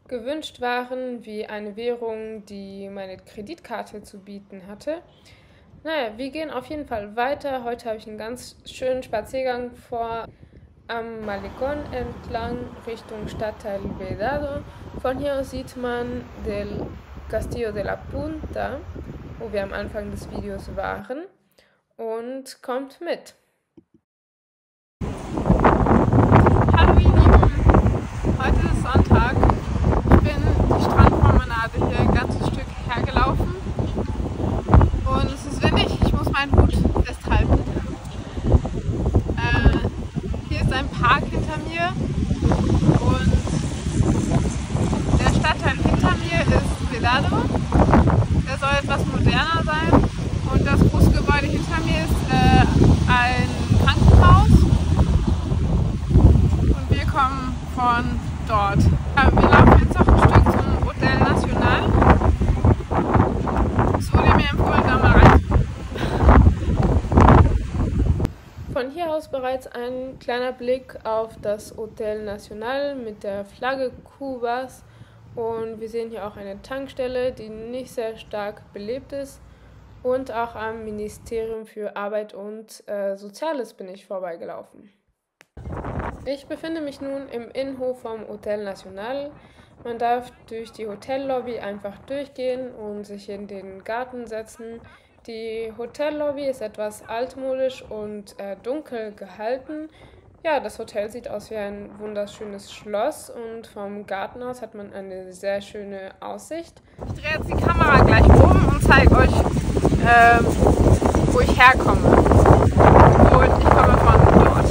gewünscht waren, wie eine Währung, die meine Kreditkarte zu bieten hatte. Naja, wir gehen auf jeden Fall weiter. Heute habe ich einen ganz schönen Spaziergang vor am Malecón entlang Richtung Stadtteil Vedado. Von hier aus sieht man del Castillo de la Punta, wo wir am Anfang des Videos waren, und kommt mit. Hallo ihr Lieben, heute ist Sonntag. Ich bin die Strandpromenade hier ein ganzes Stück hergelaufen und es ist windig, ich muss meinen Hut festhalten. Hier ist ein Park hinter mir und der Stadtteil hinter mir ist Vedado. Der soll etwas moderner sein und das große Gebäude hinter mir ist ein Krankenhaus und wir kommen von dort. Wir laufen jetzt noch ein Stück zum Hotel Nacional. Es wurde mir empfohlen, da mal reinzukommen. Von hier aus bereits ein kleiner Blick auf das Hotel Nacional mit der Flagge Kubas. Und wir sehen hier auch eine Tankstelle, die nicht sehr stark belebt ist. Und auch am Ministerium für Arbeit und Soziales bin ich vorbeigelaufen. Ich befinde mich nun im Innenhof vom Hotel Nacional. Man darf durch die Hotellobby einfach durchgehen und sich in den Garten setzen. Die Hotellobby ist etwas altmodisch und dunkel gehalten. Ja, das Hotel sieht aus wie ein wunderschönes Schloss und vom Garten aus hat man eine sehr schöne Aussicht. Ich drehe jetzt die Kamera gleich um und zeige euch, wo ich herkomme. Und ich komme von dort.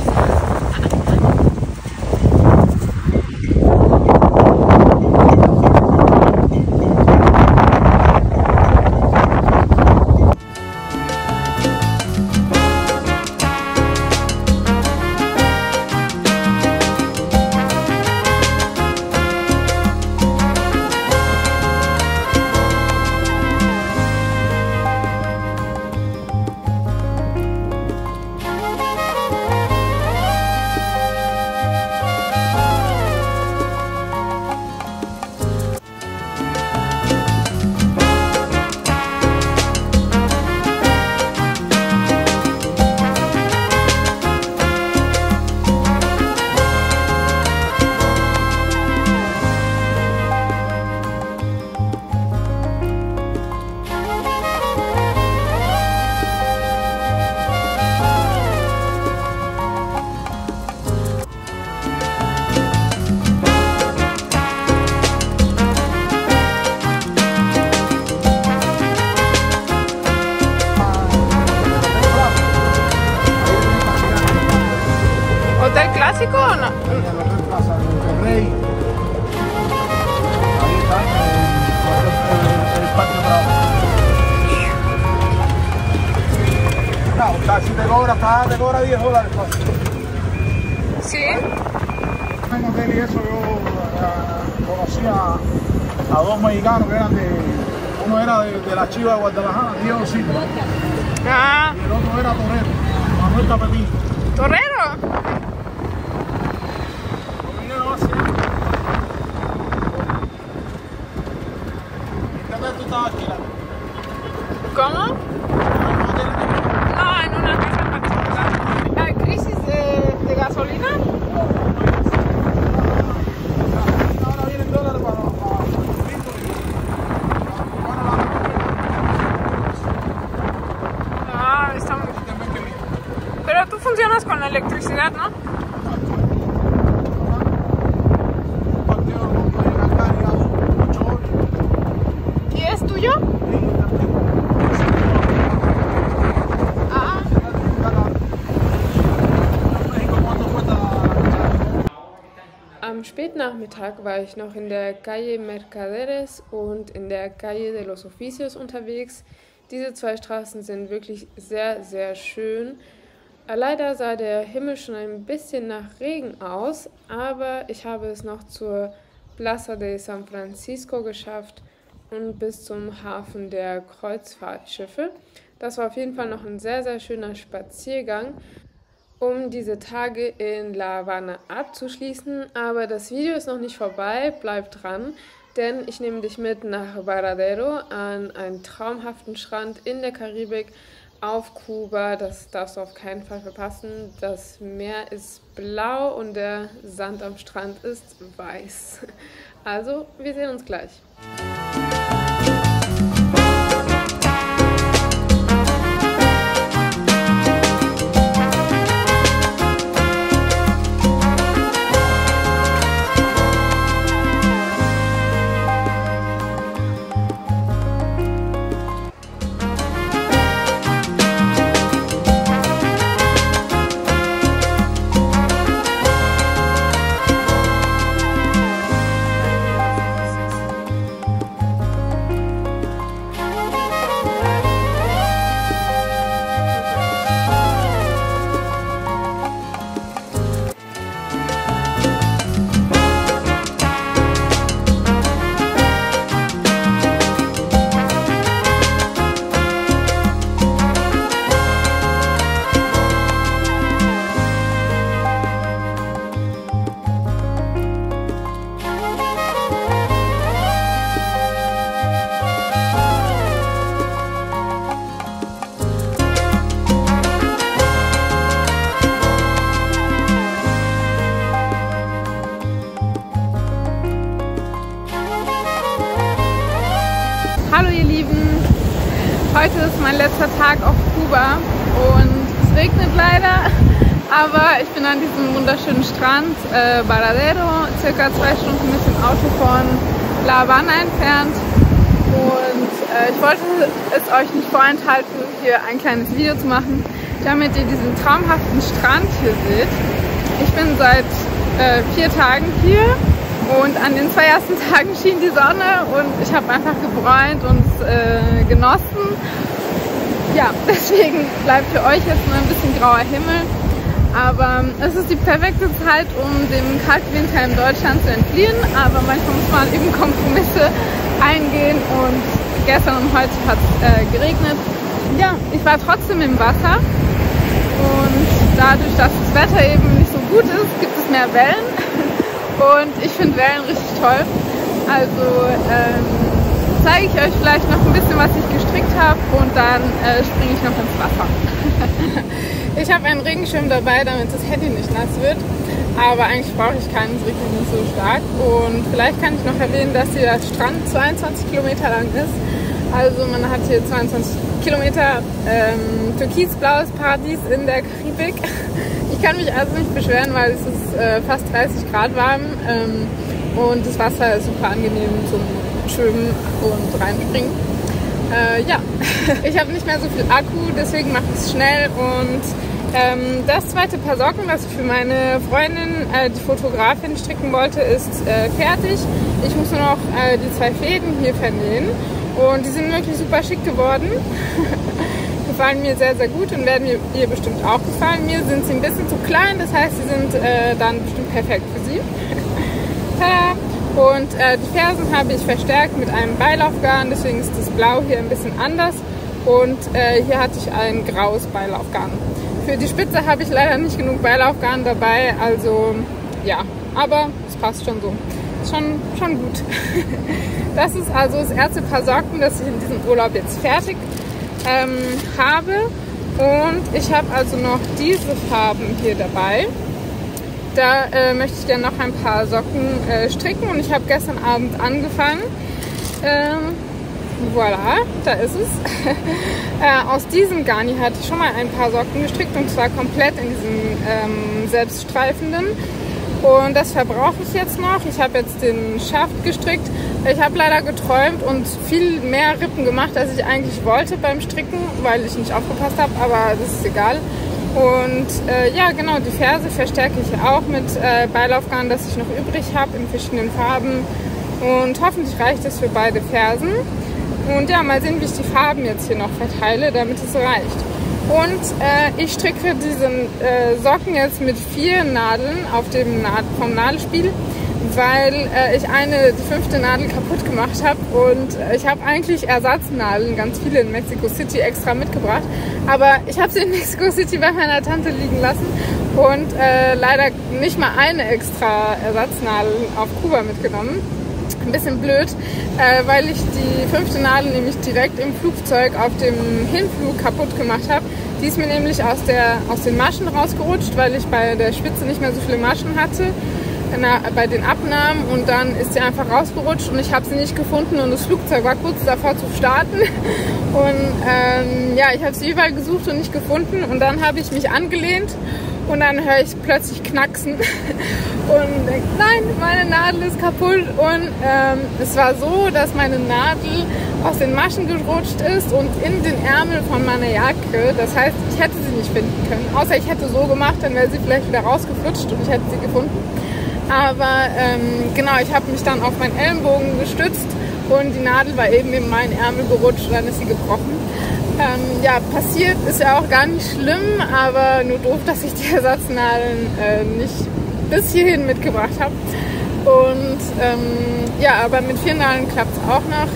Si te cobra 10 dólares fácil. Sí. En hotel y eso yo conocí a dos mexicanos que eran uno era de la Chiva de Guadalajara, Diego Silva, Ah, y el otro era Torero, Manuel Capetín. torero. ¿Tú estabas alquilando? ¿Cómo? No, en una casa particular. ¿Hay crisis de gasolina? Ahora vienen dólares para Ah, está muy... Pero tú funcionas con la electricidad, ¿no? ¿Y es tuyo? Ah. Am Spätnachmittag war ich noch in der Calle Mercaderes und in der Calle de los Oficios unterwegs. Diese zwei Straßen sind wirklich sehr, sehr schön. Leider sah der Himmel schon ein bisschen nach Regen aus, aber ich habe es noch zur Plaza de San Francisco geschafft und bis zum Hafen der Kreuzfahrtschiffe. Das war auf jeden Fall noch ein sehr, sehr schöner Spaziergang, um diese Tage in La Habana abzuschließen. Aber das Video ist noch nicht vorbei, bleib dran, denn ich nehme dich mit nach Varadero an einen traumhaften Strand in der Karibik auf Kuba. Das darfst du auf keinen Fall verpassen. Das Meer ist blau und der Sand am Strand ist weiß. Also, wir sehen uns gleich. Hallo ihr Lieben, heute ist mein letzter Tag auf Kuba und es regnet leider, aber ich bin an diesem wunderschönen Strand Varadero, circa 2 Stunden mit dem Auto von La Habana entfernt und ich wollte es euch nicht vorenthalten, hier ein kleines Video zu machen, damit ihr diesen traumhaften Strand hier seht. Ich bin seit 4 Tagen hier. Und an den 2 ersten Tagen schien die Sonne und ich habe einfach gebräunt und genossen. Ja, deswegen bleibt für euch jetzt nur ein bisschen grauer Himmel. Aber es ist die perfekte Zeit, um dem Kaltwinter in Deutschland zu entfliehen. Aber manchmal muss man eben Kompromisse eingehen und gestern und heute hat es geregnet. Ja, ich war trotzdem im Wasser und dadurch, dass das Wetter eben nicht so gut ist, gibt es mehr Wellen. Und ich finde Wellen richtig toll. Also zeige ich euch vielleicht noch ein bisschen, was ich gestrickt habe und dann springe ich noch ins Wasser. Ich habe einen Regenschirm dabei, damit das Handy nicht nass wird. Aber eigentlich brauche ich keinen, es regnet nicht so stark. Und vielleicht kann ich noch erwähnen, dass hier der Strand 22 Kilometer lang ist. Also man hat hier 22 Kilometer türkisblaues Paradies in der Karibik. Ich kann mich also nicht beschweren, weil es ist fast 30 Grad warm und das Wasser ist super angenehm zum Schwimmen und reinspringen. Ja, ich habe nicht mehr so viel Akku, deswegen mache ich es schnell und das zweite Paar Socken, das ich für meine Freundin, die Fotografin, stricken wollte, ist fertig. Ich muss nur noch die 2 Fäden hier vernähen und die sind wirklich super schick geworden. gefallen mir sehr, sehr gut und werden mir ihr bestimmt auch gefallen. Mir sind sie ein bisschen zu klein, das heißt, sie sind dann bestimmt perfekt für sie. Und die Fersen habe ich verstärkt mit einem Beilaufgarn, deswegen ist das Blau hier ein bisschen anders. Und hier hatte ich ein graues Beilaufgarn. Für die Spitze habe ich leider nicht genug Beilaufgarn dabei, also ja, aber es passt schon so. Schon gut. Das ist also das erste Paar Socken, das ich in diesem Urlaub jetzt fertig habe. Und ich habe also noch diese Farben hier dabei. Da möchte ich gerne noch ein paar Socken stricken und ich habe gestern Abend angefangen. Voilà, da ist es. Aus diesem Garni hatte ich schon mal ein paar Socken gestrickt und zwar komplett in diesem selbststreifenden. Und das verbrauche ich jetzt noch. Ich habe jetzt den Schaft gestrickt. Ich habe leider geträumt und viel mehr Rippen gemacht, als ich eigentlich wollte beim Stricken, weil ich nicht aufgepasst habe, aber das ist egal. Und ja, genau, die Ferse verstärke ich auch mit Beilaufgarn, das ich noch übrig habe in verschiedenen Farben. Und hoffentlich reicht es für beide Fersen. Und ja, mal sehen, wie ich die Farben jetzt hier noch verteile, damit es reicht. Und ich stricke diesen Socken jetzt mit 4 Nadeln auf dem vom Nadelspiel, weil ich die 5. Nadel kaputt gemacht habe. Und ich habe eigentlich Ersatznadeln, ganz viele in Mexico City extra mitgebracht. Aber ich habe sie in Mexico City bei meiner Tante liegen lassen und leider nicht mal eine extra Ersatznadel auf Kuba mitgenommen. Ein bisschen blöd, weil ich die 5. Nadel nämlich direkt im Flugzeug auf dem Hinflug kaputt gemacht habe. Die ist mir nämlich aus den Maschen rausgerutscht, weil ich bei der Spitze nicht mehr so viele Maschen hatte bei den Abnahmen und dann ist sie einfach rausgerutscht und ich habe sie nicht gefunden und das Flugzeug war kurz davor zu starten und ja, ich habe sie überall gesucht und nicht gefunden und dann habe ich mich angelehnt und dann höre ich plötzlich knacksen und denke, nein, meine Nadel ist kaputt und es war so, dass meine Nadel aus den Maschen gerutscht ist und in den Ärmel von meiner Jacke, das heißt, ich hätte sie nicht finden können, außer ich hätte so gemacht, dann wäre sie vielleicht wieder rausgeflutscht und ich hätte sie gefunden. Aber genau, ich habe mich dann auf meinen Ellenbogen gestützt und die Nadel war eben in meinen Ärmel gerutscht und dann ist sie gebrochen. Ja, passiert ist ja auch gar nicht schlimm, aber nur doof, dass ich die Ersatznadeln nicht bis hierhin mitgebracht habe. Und ja, aber mit 4 Nadeln klappt es auch noch.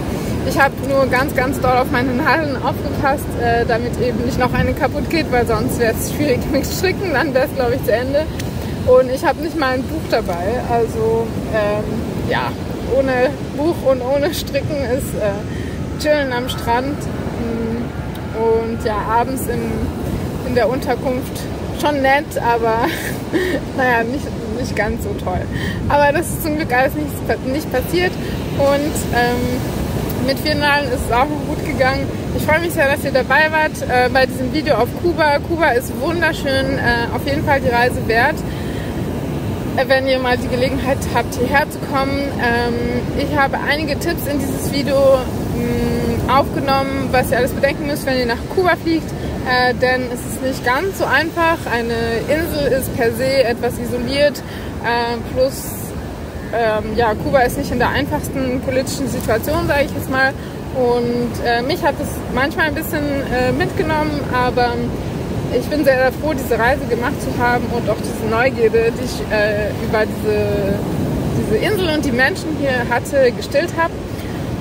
Ich habe nur ganz, ganz doll auf meine Nadeln aufgepasst, damit eben nicht noch eine kaputt geht, weil sonst wäre es schwierig mit Stricken, dann wäre es, glaube ich, zu Ende. Und ich habe nicht mal ein Buch dabei, also ja, ohne Buch und ohne Stricken ist Chillen am Strand und ja, abends in der Unterkunft schon nett, aber naja, nicht ganz so toll. Aber das ist zum Glück alles nicht passiert und mit 4 Nadeln ist es auch noch gut gegangen. Ich freue mich sehr, dass ihr dabei wart bei diesem Video auf Kuba. Kuba ist wunderschön, auf jeden Fall die Reise wert. Wenn ihr mal die Gelegenheit habt, hierher zu kommen. Ich habe einige Tipps in dieses Video aufgenommen, was ihr alles bedenken müsst, wenn ihr nach Kuba fliegt, denn es ist nicht ganz so einfach. Eine Insel ist per se etwas isoliert, plus ja, Kuba ist nicht in der einfachsten politischen Situation, sage ich jetzt mal. Und mich hat es manchmal ein bisschen mitgenommen, aber ich bin sehr, sehr froh, diese Reise gemacht zu haben und auch diese Neugierde, die ich über diese Insel und die Menschen hier hatte, gestillt habe.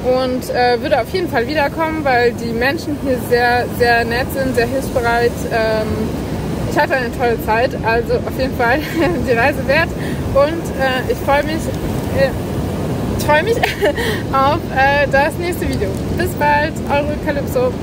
Und würde auf jeden Fall wiederkommen, weil die Menschen hier sehr, sehr nett sind, sehr hilfsbereit. Ich hatte eine tolle Zeit, also auf jeden Fall die Reise wert. Und ich freue mich auf das nächste Video. Bis bald, eure Calypso.